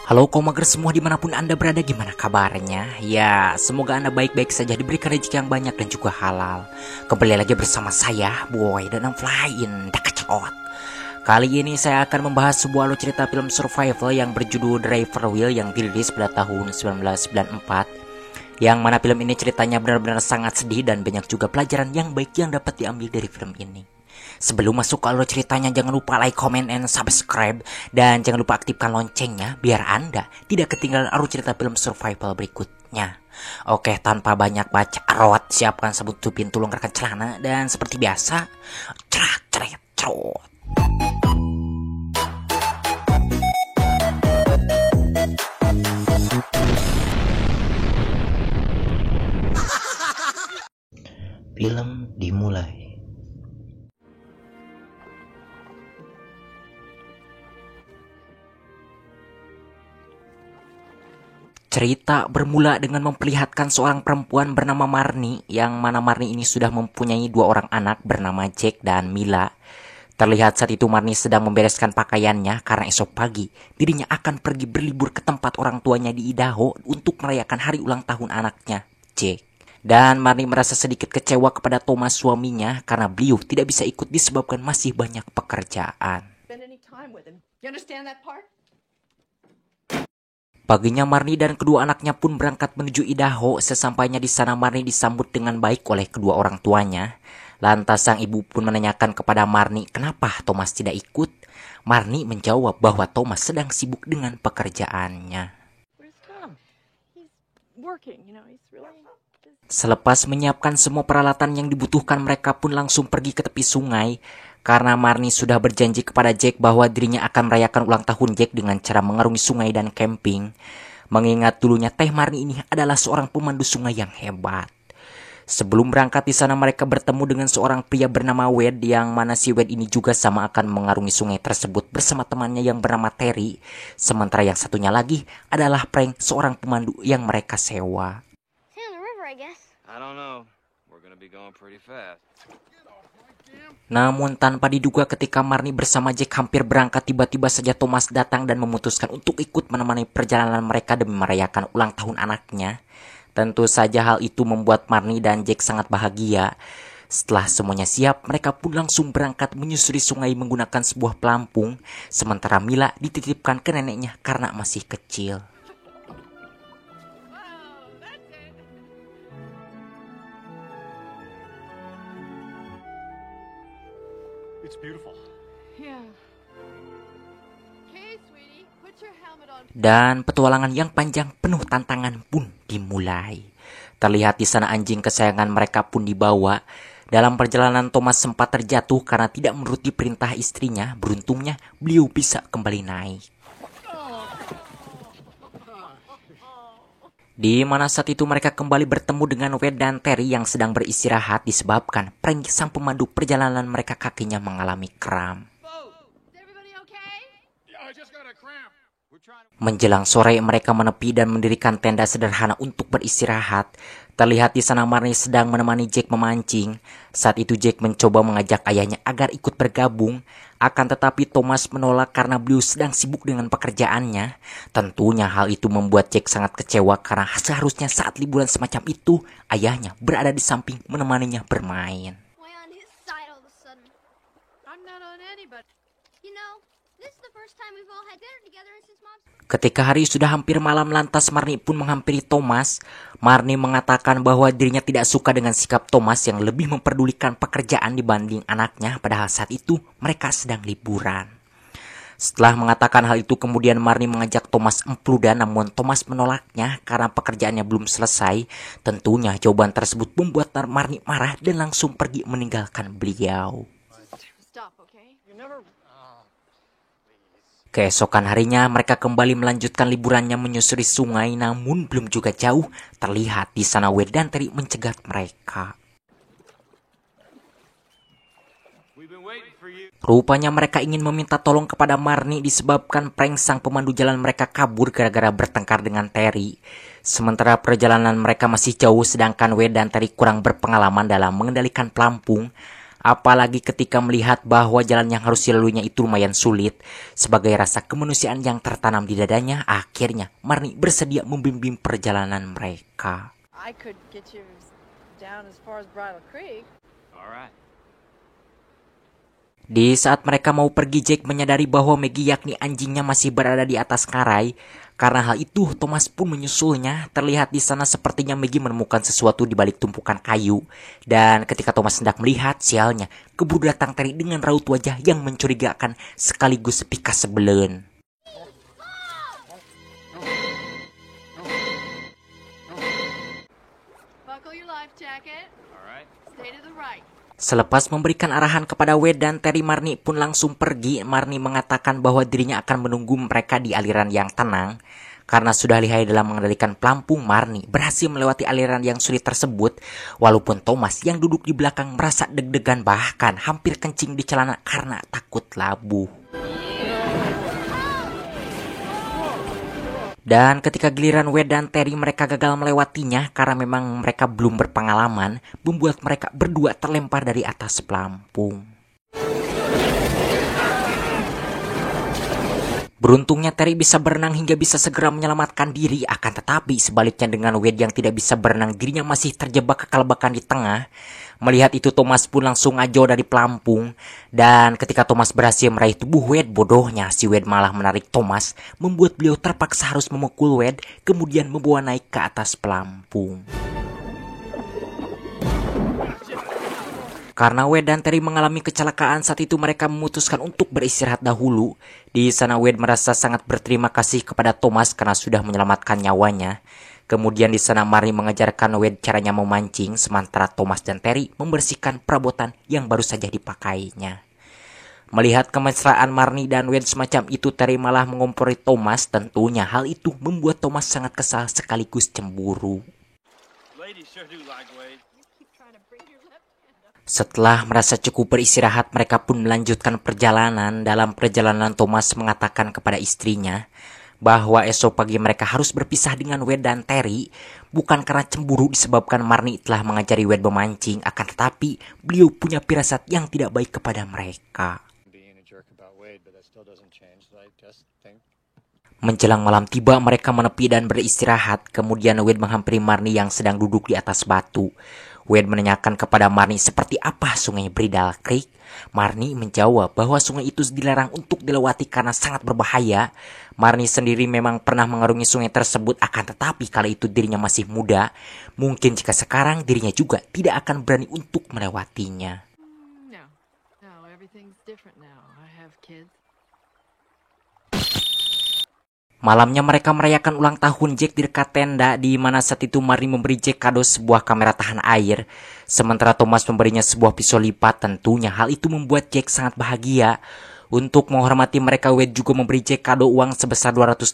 Halo komagers semua dimanapun anda berada, gimana kabarnya? Ya, semoga anda baik-baik saja, diberikan rezeki yang banyak dan juga halal. Kembali lagi bersama saya, Boy dan I'm Flying Dakacot. Kali ini saya akan membahas sebuah alur cerita film survival yang berjudul Driver Wheel yang dirilis pada tahun 1994. Yang mana film ini ceritanya benar-benar sangat sedih dan banyak juga pelajaran yang baik yang dapat diambil dari film ini. Sebelum masuk ke alur ceritanya, jangan lupa like, comment, and subscribe. Dan jangan lupa aktifkan loncengnya biar anda tidak ketinggalan alur cerita film survival berikutnya. Oke, tanpa banyak baca arot, siapkan sabun tupin, tulung rekan celana. Dan seperti biasa, cerat cerat cerot. Film dimulai. Cerita bermula dengan memperlihatkan seorang perempuan bernama Marni, yang mana Marni ini sudah mempunyai dua orang anak bernama Jack dan Mila. Terlihat saat itu Marni sedang membereskan pakaiannya karena esok pagi dirinya akan pergi berlibur ke tempat orang tuanya di Idaho untuk merayakan hari ulang tahun anaknya, Jack. Dan Marni merasa sedikit kecewa kepada Thomas suaminya karena beliau tidak bisa ikut disebabkan masih banyak pekerjaan. Paginya Marni dan kedua anaknya pun berangkat menuju Idaho. Sesampainya di sana Marni disambut dengan baik oleh kedua orang tuanya. Lantas sang ibu pun menanyakan kepada Marni kenapa Thomas tidak ikut. Marni menjawab bahwa Thomas sedang sibuk dengan pekerjaannya. Selepas menyiapkan semua peralatan yang dibutuhkan, mereka pun langsung pergi ke tepi sungai. Karena Marni sudah berjanji kepada Jack bahwa dirinya akan merayakan ulang tahun Jack dengan cara mengarungi sungai dan camping. Mengingat dulunya Teh Marni ini adalah seorang pemandu sungai yang hebat. Sebelum berangkat di sana mereka bertemu dengan seorang pria bernama Wade, yang mana si Wade ini juga sama akan mengarungi sungai tersebut bersama temannya yang bernama Terry. Sementara yang satunya lagi adalah Frank, seorang pemandu yang mereka sewa. Namun tanpa diduga ketika Marni bersama Jack hampir berangkat, tiba-tiba saja Thomas datang dan memutuskan untuk ikut menemani perjalanan mereka demi merayakan ulang tahun anaknya. Tentu saja hal itu membuat Marni dan Jack sangat bahagia. Setelah semuanya siap, mereka pun langsung berangkat menyusuri sungai menggunakan sebuah pelampung. Sementara Mila dititipkan ke neneknya karena masih kecil. Dan petualangan yang panjang penuh tantangan pun dimulai. Terlihat di sana anjing kesayangan mereka pun dibawa. Dalam perjalanan Thomas sempat terjatuh karena tidak menuruti perintah istrinya. Beruntungnya beliau bisa kembali naik. Di mana saat itu mereka kembali bertemu dengan Wade dan Terry yang sedang beristirahat disebabkan Frank, sang pemandu perjalanan mereka, kakinya mengalami kram. Menjelang sore mereka menepi dan mendirikan tenda sederhana untuk beristirahat. Terlihat di sana Marni sedang menemani Jack memancing. Saat itu Jack mencoba mengajak ayahnya agar ikut bergabung. Akan tetapi Thomas menolak karena beliau sedang sibuk dengan pekerjaannya. Tentunya hal itu membuat Jack sangat kecewa karena seharusnya saat liburan semacam itu ayahnya berada di samping menemaninya bermain. Ketika hari sudah hampir malam, lantas Marni pun menghampiri Thomas. Marni mengatakan bahwa dirinya tidak suka dengan sikap Thomas yang lebih memperdulikan pekerjaan dibanding anaknya, padahal saat itu mereka sedang liburan. Setelah mengatakan hal itu, kemudian Marni mengajak Thomas empluda, namun Thomas menolaknya karena pekerjaannya belum selesai. Tentunya jawaban tersebut membuat Marni marah dan langsung pergi meninggalkan beliau. Keesokan harinya mereka kembali melanjutkan liburannya menyusuri sungai, namun belum juga jauh terlihat di sana Wade dan Terry mencegat mereka. Rupanya mereka ingin meminta tolong kepada Marni disebabkan Frank, sang pemandu jalan mereka, kabur gara-gara bertengkar dengan Terry. Sementara perjalanan mereka masih jauh sedangkan Wade dan Terry kurang berpengalaman dalam mengendalikan pelampung. Apalagi ketika melihat bahwa jalan yang harus dilaluinya itu lumayan sulit. Sebagai rasa kemanusiaan yang tertanam di dadanya, akhirnya Marnie bersedia membimbing perjalanan mereka. I could get you down as far as Bridle Creek. All right. Di saat mereka mau pergi, Jake menyadari bahwa Maggie yakni anjingnya masih berada di atas karai. Karena hal itu, Thomas pun menyusulnya. Terlihat di sana sepertinya Maggie menemukan sesuatu di balik tumpukan kayu. Dan ketika Thomas hendak melihat, sialnya, keburu datang Terry dengan raut wajah yang mencurigakan sekaligus pika sebelen. Buckle your life jacket. All right. Stay to the right. Selepas memberikan arahan kepada Wade dan Terry, Marnie pun langsung pergi. Marnie mengatakan bahwa dirinya akan menunggu mereka di aliran yang tenang. Karena sudah lihai dalam mengendalikan pelampung, Marnie berhasil melewati aliran yang sulit tersebut. Walaupun Thomas yang duduk di belakang merasa deg-degan, bahkan hampir kencing di celana karena takut labuh. Dan ketika giliran Wade dan Terry, mereka gagal melewatinya karena memang mereka belum berpengalaman, membuat mereka berdua terlempar dari atas pelampung. Beruntungnya Terry bisa berenang hingga bisa segera menyelamatkan diri, akan tetapi sebaliknya dengan Wade yang tidak bisa berenang, dirinya masih terjebak kekelebakan di tengah. Melihat itu, Thomas pun langsung ngajo dari pelampung. Dan ketika Thomas berhasil meraih tubuh Wade, bodohnya si Wade malah menarik Thomas, membuat beliau terpaksa harus memukul Wade, kemudian membawa naik ke atas pelampung. Karena Wade dan Terry mengalami kecelakaan saat itu, mereka memutuskan untuk beristirahat dahulu. Di sana Wade merasa sangat berterima kasih kepada Thomas karena sudah menyelamatkan nyawanya. Kemudian di sana Marnie mengajarkan Wade caranya memancing, sementara Thomas dan Terry membersihkan perabotan yang baru saja dipakainya. Melihat kemesraan Marnie dan Wade semacam itu, Terry malah mengompori Thomas. Tentunya hal itu membuat Thomas sangat kesal sekaligus cemburu. Ladies sure do like Wade. Setelah merasa cukup beristirahat, mereka pun melanjutkan perjalanan. Dalam perjalanan, Thomas mengatakan kepada istrinya bahwa esok pagi mereka harus berpisah dengan Wade dan Terry, bukan karena cemburu disebabkan Marnie telah mengajari Wade memancing, akan tetapi beliau punya firasat yang tidak baik kepada mereka. Menjelang malam tiba, mereka menepi dan beristirahat. Kemudian Wade menghampiri Marnie yang sedang duduk di atas batu. Wade menanyakan kepada Marnie seperti apa sungai Bridle Creek. Marnie menjawab bahwa sungai itu dilarang untuk dilewati karena sangat berbahaya. Marnie sendiri memang pernah mengarungi sungai tersebut, akan tetapi kala itu dirinya masih muda. Mungkin jika sekarang dirinya juga tidak akan berani untuk melewatinya. No, everything's different now. I have kids. Malamnya mereka merayakan ulang tahun Jack di dekat tenda, di mana saat itu Marnie memberi Jack kado sebuah kamera tahan air, sementara Thomas memberinya sebuah pisau lipat. Tentunya hal itu membuat Jack sangat bahagia. Untuk menghormati mereka, Wade juga memberi Jack kado uang sebesar $200.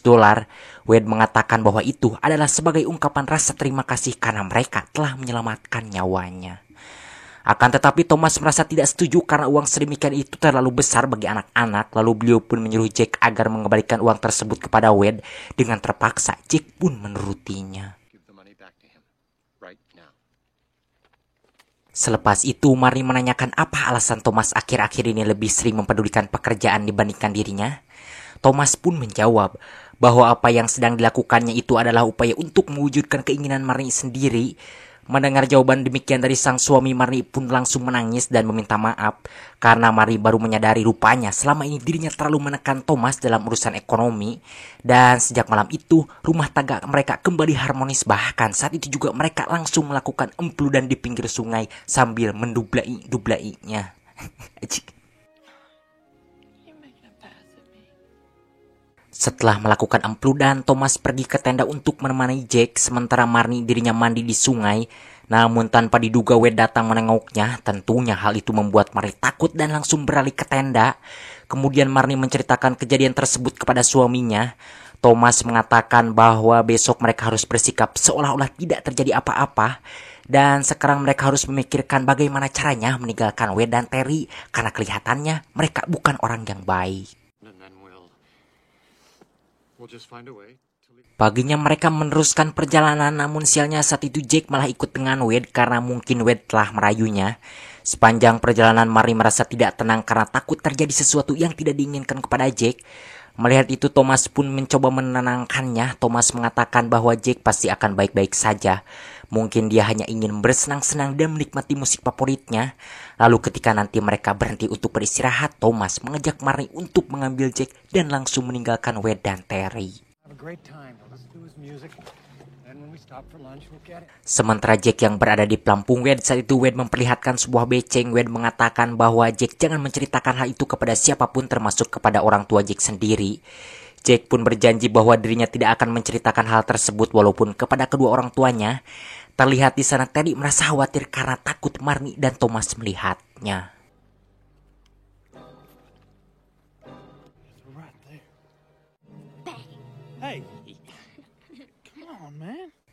Wade mengatakan bahwa itu adalah sebagai ungkapan rasa terima kasih karena mereka telah menyelamatkan nyawanya. Akan tetapi Thomas merasa tidak setuju karena uang sedemikian itu terlalu besar bagi anak-anak. Lalu beliau pun menyuruh Jack agar mengembalikan uang tersebut kepada Wade. Dengan terpaksa Jack pun menurutinya. Selepas itu Marnie menanyakan apa alasan Thomas akhir-akhir ini lebih sering mempedulikan pekerjaan dibandingkan dirinya. Thomas pun menjawab bahwa apa yang sedang dilakukannya itu adalah upaya untuk mewujudkan keinginan Marnie sendiri. Mendengar jawaban demikian dari sang suami, Marnie pun langsung menangis dan meminta maaf karena Marnie baru menyadari rupanya selama ini dirinya terlalu menekan Thomas dalam urusan ekonomi. Dan sejak malam itu rumah tangga mereka kembali harmonis, bahkan saat itu juga mereka langsung melakukan empludan di pinggir sungai sambil mendublai-dublainya. Setelah melakukan empludan, Thomas pergi ke tenda untuk menemani Jack, sementara Marnie dirinya mandi di sungai. Namun tanpa diduga Wade datang menengoknya. Tentunya hal itu membuat Marnie takut dan langsung beralih ke tenda. Kemudian Marnie menceritakan kejadian tersebut kepada suaminya. Thomas mengatakan bahwa besok mereka harus bersikap seolah-olah tidak terjadi apa-apa. Dan sekarang mereka harus memikirkan bagaimana caranya meninggalkan Wade dan Terry karena kelihatannya mereka bukan orang yang baik. Paginya mereka meneruskan perjalanan, namun sialnya saat itu Jack malah ikut dengan Wade karena mungkin Wade telah merayunya. Sepanjang perjalanan Marnie merasa tidak tenang karena takut terjadi sesuatu yang tidak diinginkan kepada Jack. Melihat itu Thomas pun mencoba menenangkannya. Thomas mengatakan bahwa Jack pasti akan baik-baik saja. Mungkin dia hanya ingin bersenang-senang dan menikmati musik favoritnya. Lalu ketika nanti mereka berhenti untuk beristirahat, Thomas mengajak Marnie untuk mengambil Jack dan langsung meninggalkan Wade dan Terry. Sementara Jack yang berada di pelampung Wade, saat itu Wade memperlihatkan sebuah beceng. Wade mengatakan bahwa Jack jangan menceritakan hal itu kepada siapapun termasuk kepada orang tua Jack sendiri. Jack pun berjanji bahwa dirinya tidak akan menceritakan hal tersebut walaupun kepada kedua orang tuanya. Terlihat di sana Terry merasa khawatir karena takut Marnie dan Thomas melihatnya.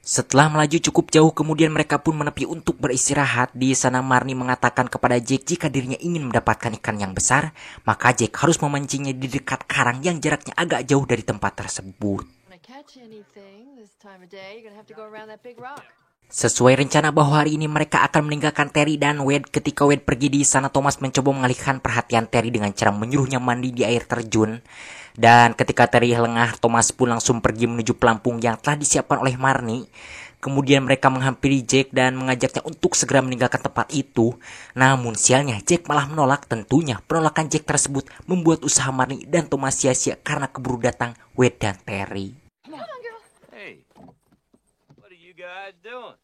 Setelah melaju cukup jauh, kemudian mereka pun menepi untuk beristirahat. Di sana Marnie mengatakan kepada Jack jika dirinya ingin mendapatkan ikan yang besar, maka Jack harus memancingnya di dekat karang yang jaraknya agak jauh dari tempat tersebut. Sesuai rencana bahwa hari ini mereka akan meninggalkan Terry dan Wade. Ketika Wade pergi di sana, Thomas mencoba mengalihkan perhatian Terry dengan cara menyuruhnya mandi di air terjun. Dan ketika Terry lengah, Thomas pun langsung pergi menuju pelampung yang telah disiapkan oleh Marnie. Kemudian mereka menghampiri Jack dan mengajaknya untuk segera meninggalkan tempat itu. Namun sialnya Jack malah menolak. Tentunya penolakan Jack tersebut membuat usaha Marnie dan Thomas sia-sia karena keburu datang Wade dan Terry. Hey, what are you guys doing?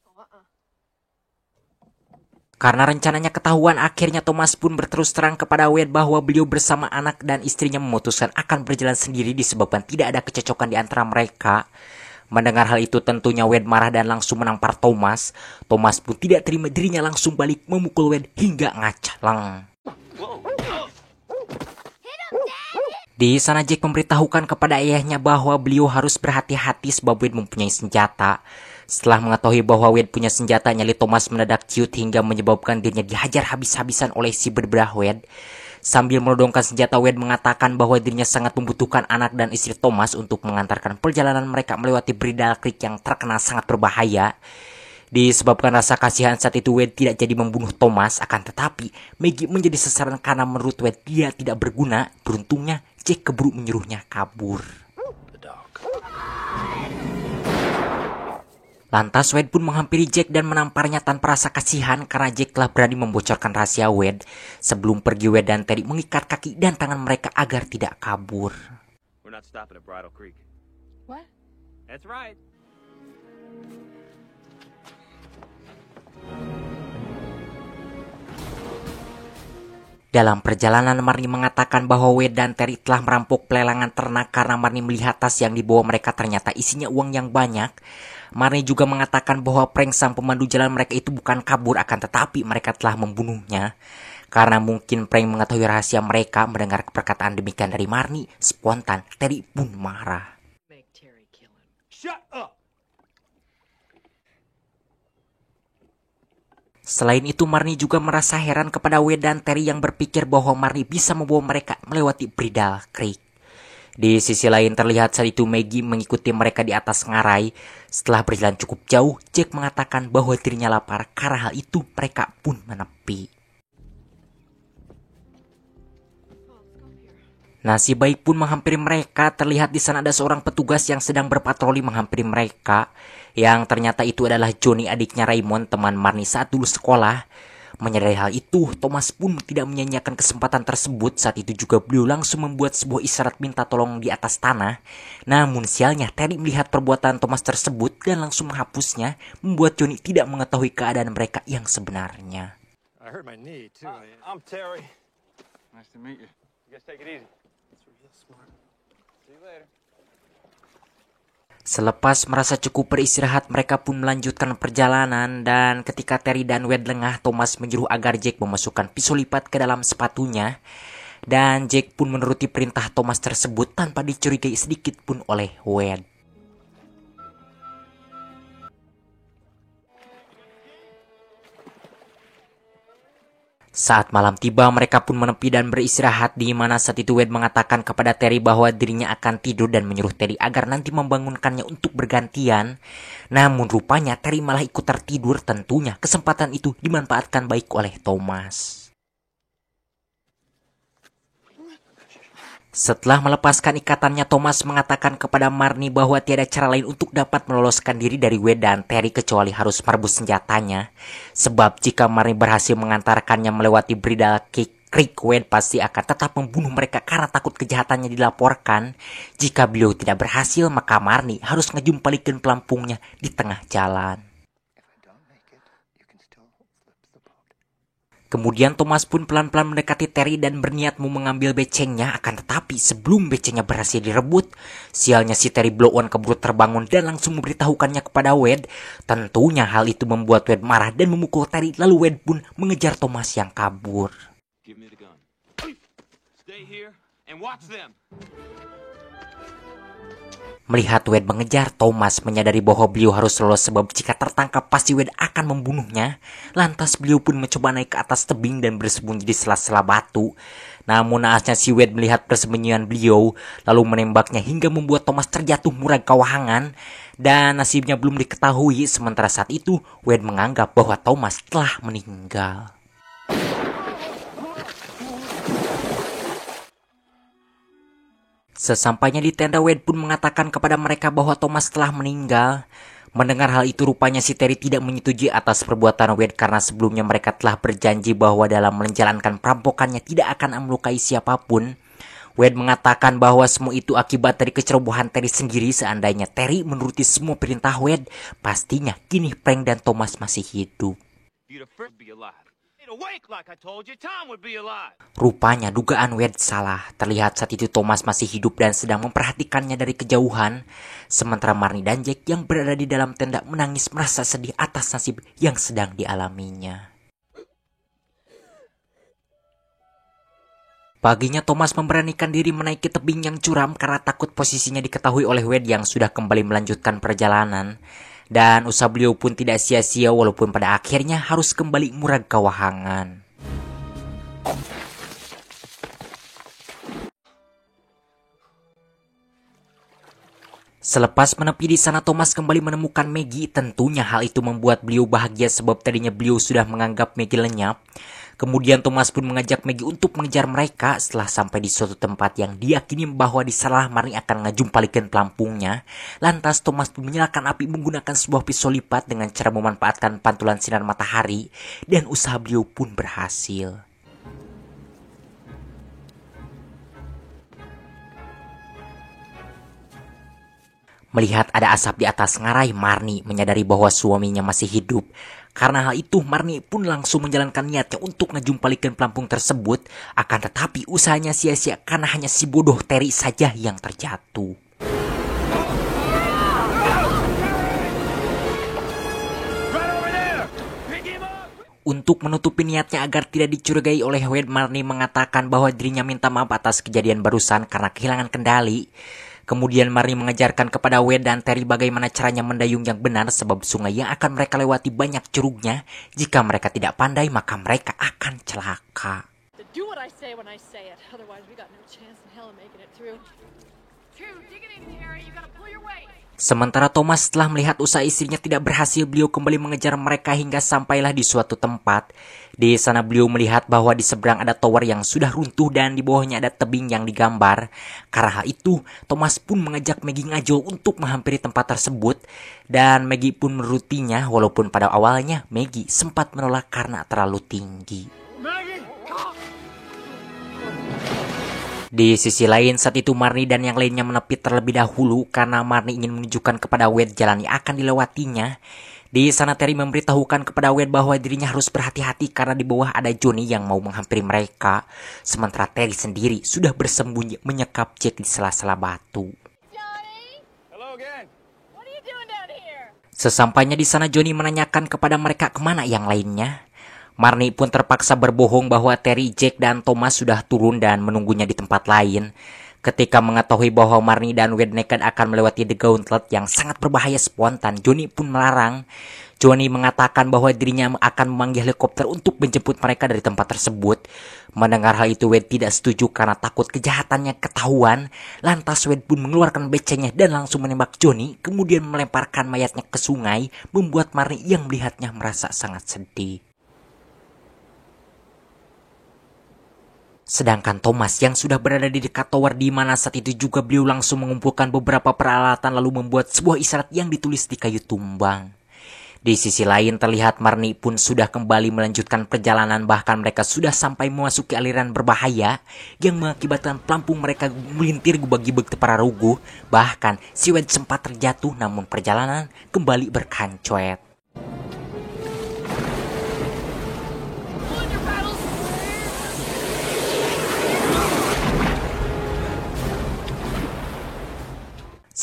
Karena rencananya ketahuan, akhirnya Thomas pun berterus terang kepada Wade bahwa beliau bersama anak dan istrinya memutuskan akan berjalan sendiri disebabkan tidak ada kecocokan di antara mereka. Mendengar hal itu tentunya Wade marah dan langsung menampar Thomas. Thomas pun tidak terima, dirinya langsung balik memukul Wade hingga ngaclang. Di sana Jack memberitahukan kepada ayahnya bahwa beliau harus berhati-hati sebab Wade mempunyai senjata. Setelah mengetahui bahwa Wade punya senjata, nyali Thomas mendadak ciut hingga menyebabkan dirinya dihajar habis-habisan oleh si berbelah Wade. Sambil menodongkan senjata, Wade mengatakan bahwa dirinya sangat membutuhkan anak dan istri Thomas untuk mengantarkan perjalanan mereka melewati Bridal Creek yang terkenal sangat berbahaya. Disebabkan rasa kasihan saat itu Wade tidak jadi membunuh Thomas, akan tetapi Maggie menjadi sasaran karena menurut Wade dia tidak berguna. Beruntungnya Jack keburu menyuruhnya kabur. Lantas Wade pun menghampiri Jack dan menamparnya tanpa rasa kasihan karena Jack telah berani membocorkan rahasia Wade. Sebelum pergi, Wade dan Terry mengikat kaki dan tangan mereka agar tidak kabur. We're not stopping at Bridal Creek. What? That's right. Dalam perjalanan, Marnie mengatakan bahwa Wade dan Terry telah merampok pelelangan ternak karena Marnie melihat tas yang dibawa mereka ternyata isinya uang yang banyak. Marnie juga mengatakan bahwa prank sang pemandu jalan mereka itu bukan kabur, akan tetapi mereka telah membunuhnya. Karena mungkin prank mengetahui rahasia mereka. Mendengar perkataan demikian dari Marnie, spontan Terry pun marah. Make Terry kill him. Shut up! Selain itu, Marnie juga merasa heran kepada Wade dan Terry yang berpikir bahwa Marnie bisa membawa mereka melewati Bridal Creek. Di sisi lain terlihat saat itu Maggie mengikuti mereka di atas ngarai. Setelah berjalan cukup jauh, Jack mengatakan bahwa dirinya lapar. Karena hal itu mereka pun menepi. Nasib baik pun menghampiri mereka. Terlihat di sana ada seorang petugas yang sedang berpatroli menghampiri mereka. Yang ternyata itu adalah Johnny, adiknya Raymond, teman Marnie saat dulu sekolah. Menyadari hal itu, Thomas pun tidak menyanyiakan kesempatan tersebut. Saat itu juga beliau langsung membuat sebuah isyarat minta tolong di atas tanah. Namun sialnya Terry melihat perbuatan Thomas tersebut dan langsung menghapusnya, membuat Johnny tidak mengetahui keadaan mereka yang sebenarnya. I hurt my knee too. I'm Terry. Nice to meet you. You guys take it easy. That's real smart. See you later. Selepas merasa cukup beristirahat, mereka pun melanjutkan perjalanan. Dan ketika Terry dan Wade lengah, Thomas menyuruh agar Jack memasukkan pisau lipat ke dalam sepatunya. Dan Jack pun menuruti perintah Thomas tersebut tanpa dicurigai sedikit pun oleh Wade. Saat malam tiba, mereka pun menepi dan beristirahat, di mana saat itu Wade mengatakan kepada Terry bahwa dirinya akan tidur dan menyuruh Terry agar nanti membangunkannya untuk bergantian. Namun rupanya Terry malah ikut tertidur. Tentunya kesempatan itu dimanfaatkan baik oleh Thomas. Setelah melepaskan ikatannya, Thomas mengatakan kepada Marnie bahwa tiada cara lain untuk dapat meloloskan diri dari Wade dan Terry kecuali harus merebus senjatanya. Sebab jika Marnie berhasil mengantarkannya melewati Bridal Creek, Wade pasti akan tetap membunuh mereka karena takut kejahatannya dilaporkan. Jika beliau tidak berhasil, maka Marnie harus ngejumpalikan pelampungnya di tengah jalan. Kemudian Thomas pun pelan-pelan mendekati Terry dan berniat mau mengambil becengnya. Akan tetapi sebelum becengnya berhasil direbut, sialnya si Terry blow on keburu terbangun dan langsung memberitahukannya kepada Wade. Tentunya hal itu membuat Wade marah dan memukul Terry. Lalu Wade pun mengejar Thomas yang kabur. Give me the gun. Stay here and watch them. Melihat Wade mengejar, Thomas menyadari bahwa beliau harus lolos sebab jika tertangkap pasti Wade akan membunuhnya. Lantas beliau pun mencoba naik ke atas tebing dan bersembunyi di sela-sela batu. Namun naasnya si Wade melihat persembunyian beliau lalu menembaknya hingga membuat Thomas terjatuh murag kawahangan. Dan nasibnya belum diketahui. Sementara saat itu Wade menganggap bahwa Thomas telah meninggal. Sesampainya di tenda, Wade pun mengatakan kepada mereka bahwa Thomas telah meninggal. Mendengar hal itu rupanya si Terry tidak menyetujui atas perbuatan Wade karena sebelumnya mereka telah berjanji bahwa dalam menjalankan perampokannya tidak akan melukai siapapun. Wade mengatakan bahwa semua itu akibat dari kecerobohan Terry sendiri. Seandainya Terry menuruti semua perintah Wade, pastinya kini Frank dan Thomas masih hidup. Rupanya dugaan Wade salah. Terlihat saat itu Thomas masih hidup dan sedang memperhatikannya dari kejauhan. Sementara Marnie dan Jack yang berada di dalam tenda menangis merasa sedih atas nasib yang sedang dialaminya. Paginya Thomas memberanikan diri menaiki tebing yang curam karena takut posisinya diketahui oleh Wade yang sudah kembali melanjutkan perjalanan. Dan usaha beliau pun tidak sia-sia walaupun pada akhirnya harus kembali murag kawahangan. Selepas menepi di sana, Thomas kembali menemukan Maggie. Tentunya hal itu membuat beliau bahagia sebab tadinya beliau sudah menganggap Maggie lenyap. Kemudian Thomas pun mengajak Maggie untuk mengejar mereka. Setelah sampai di suatu tempat yang diyakini bahwa di sana Marnie akan ngejumpalikan pelampungnya, lantas Thomas pun menyalakan api menggunakan sebuah pisau lipat dengan cara memanfaatkan pantulan sinar matahari, dan usaha beliau pun berhasil. Melihat ada asap di atas ngarai, Marnie menyadari bahwa suaminya masih hidup. Karena hal itu, Marnie pun langsung menjalankan niatnya untuk ngejumpalikan pelampung tersebut. Akan tetapi usahanya sia-sia karena hanya si bodoh Terry saja yang terjatuh. Untuk menutupi niatnya agar tidak dicurigai oleh Wade, Marnie mengatakan bahwa dirinya minta maaf atas kejadian barusan karena kehilangan kendali. Kemudian Marnie mengajarkan kepada Wade dan Terry bagaimana caranya mendayung yang benar sebab sungai yang akan mereka lewati banyak curugnya. Jika mereka tidak pandai maka mereka akan celaka. Sementara Thomas setelah melihat usaha istrinya tidak berhasil, beliau kembali mengejar mereka hingga sampailah di suatu tempat. Di sana beliau melihat bahwa di seberang ada tower yang sudah runtuh dan di bawahnya ada tebing yang digambar. Karena hal itu, Thomas pun mengajak Maggie ngajol untuk menghampiri tempat tersebut. Dan Maggie pun menurutinya walaupun pada awalnya Maggie sempat menolak karena terlalu tinggi. Di sisi lain, saat itu Marnie dan yang lainnya menepi terlebih dahulu karena Marnie ingin menunjukkan kepada Wade jalan yang akan dilewatinya. Di sana Terry memberitahukan kepada Wade bahwa dirinya harus berhati-hati karena di bawah ada Johnny yang mau menghampiri mereka. Sementara Terry sendiri sudah bersembunyi menyekap Jack di sela-sela batu. Sesampainya di sana, Johnny menanyakan kepada mereka kemana yang lainnya. Marnie pun terpaksa berbohong bahwa Terry, Jack, dan Thomas sudah turun dan menunggunya di tempat lain. Ketika mengetahui bahwa Marnie dan Wade nekat akan melewati The Gauntlet yang sangat berbahaya spontan, Johnny pun melarang. Johnny mengatakan bahwa dirinya akan memanggil helikopter untuk menjemput mereka dari tempat tersebut. Mendengar hal itu, Wade tidak setuju karena takut kejahatannya ketahuan. Lantas Wade pun mengeluarkan becengnya dan langsung menembak Johnny, kemudian melemparkan mayatnya ke sungai, membuat Marnie yang melihatnya merasa sangat sedih. Sedangkan Thomas yang sudah berada di dekat tower di mana saat itu juga beliau langsung mengumpulkan beberapa peralatan lalu membuat sebuah isyarat yang ditulis di kayu tumbang. Di sisi lain terlihat Marnie pun sudah kembali melanjutkan perjalanan, bahkan mereka sudah sampai memasuki aliran berbahaya yang mengakibatkan pelampung mereka melintir gubag-gibag para ruguh. Bahkan si Wade sempat terjatuh namun perjalanan kembali berkancoet.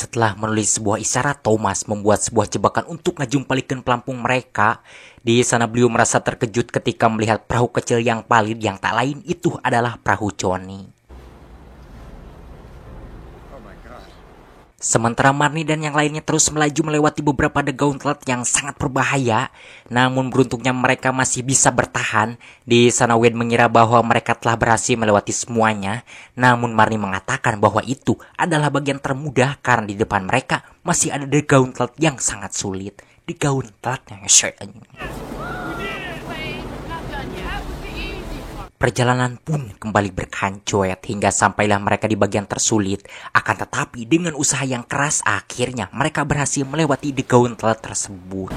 Setelah menulis sebuah isyarat, Thomas membuat sebuah jebakan untuk ngejumpalikan pelampung mereka. Di sana beliau merasa terkejut ketika melihat perahu kecil yang palit yang tak lain itu adalah perahu Johnny. Sementara Marnie dan yang lainnya terus melaju melewati beberapa The Gauntlet yang sangat berbahaya, namun beruntungnya mereka masih bisa bertahan. Di sana Wade mengira bahwa mereka telah berhasil melewati semuanya, namun Marnie mengatakan bahwa itu adalah bagian termudah karena di depan mereka masih ada The Gauntlet yang sangat sulit. The Gauntlet yang Perjalanan pun kembali berkancoet hingga sampailah mereka di bagian tersulit. Akan tetapi dengan usaha yang keras akhirnya mereka berhasil melewati The Gauntlet tersebut.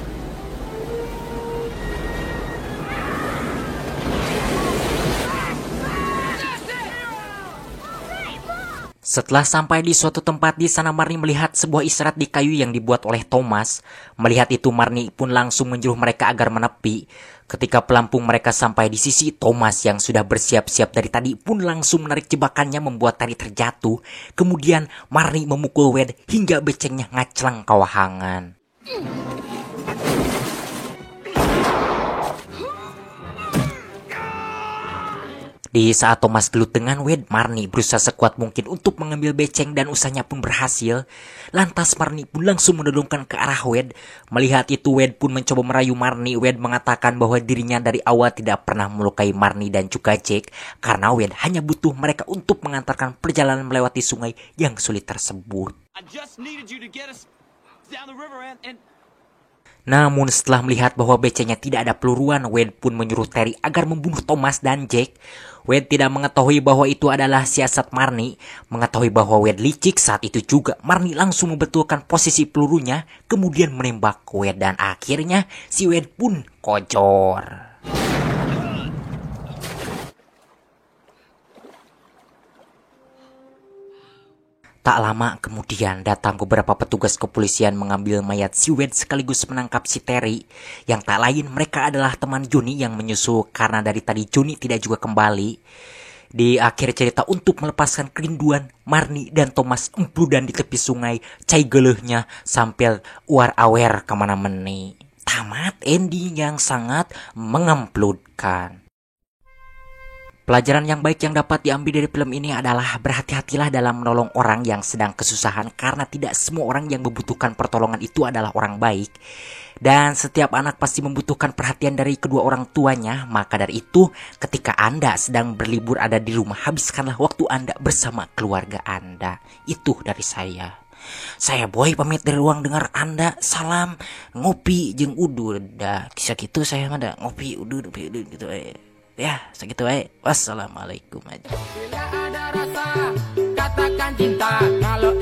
Setelah sampai di suatu tempat di sana, Marnie melihat sebuah isyarat di kayu yang dibuat oleh Thomas. Melihat itu, Marnie pun langsung menyuruh mereka agar menepi. Ketika pelampung mereka sampai di sisi, Thomas yang sudah bersiap-siap dari tadi pun langsung menarik jebakannya membuat tali terjatuh. Kemudian Marnie memukul Wade hingga becengnya ngaclang kawahangan. Di saat Thomas gelut dengan Wade, Marnie berusaha sekuat mungkin untuk mengambil beceng dan usahanya pun berhasil. Lantas Marnie pun langsung mendorongkan ke arah Wade. Melihat itu, Wade pun mencoba merayu Marnie. Wade mengatakan bahwa dirinya dari awal tidak pernah melukai Marnie dan juga Jake, karena Wade hanya butuh mereka untuk mengantarkan perjalanan melewati sungai yang sulit tersebut. Namun setelah melihat bahwa becengnya tidak ada peluruan, Wade pun menyuruh Terry agar membunuh Thomas dan Jake. Wade tidak mengetahui bahwa itu adalah siasat Marnie. Mengetahui bahwa Wade licik saat itu juga, Marnie langsung membetulkan posisi pelurunya, kemudian menembak Wade dan akhirnya si Wade pun kocor. Tak lama kemudian datang beberapa petugas kepolisian mengambil mayat si Wade sekaligus menangkap si Terry. Yang tak lain mereka adalah teman Johnny yang menyusul karena dari tadi Johnny tidak juga kembali. Di akhir cerita untuk melepaskan kerinduan, Marnie dan Thomas empludan di tepi sungai, cai gelehnya sambil uar awer kemana-mana. Tamat ending yang sangat mengempludkan. Pelajaran yang baik yang dapat diambil dari film ini adalah berhati-hatilah dalam menolong orang yang sedang kesusahan karena tidak semua orang yang membutuhkan pertolongan itu adalah orang baik. Dan setiap anak pasti membutuhkan perhatian dari kedua orang tuanya. Maka dari itu, ketika Anda sedang berlibur ada di rumah, habiskanlah waktu Anda bersama keluarga Anda. Itu dari saya. Saya Boy pamit dari ruang dengar Anda. Salam ngopi jeung udur. Dah kisah gitu saya mah ada ngopi udur gitu ya, segitu aja. Wassalamualaikum aja. Bila ada rasa, katakan cinta. Kalau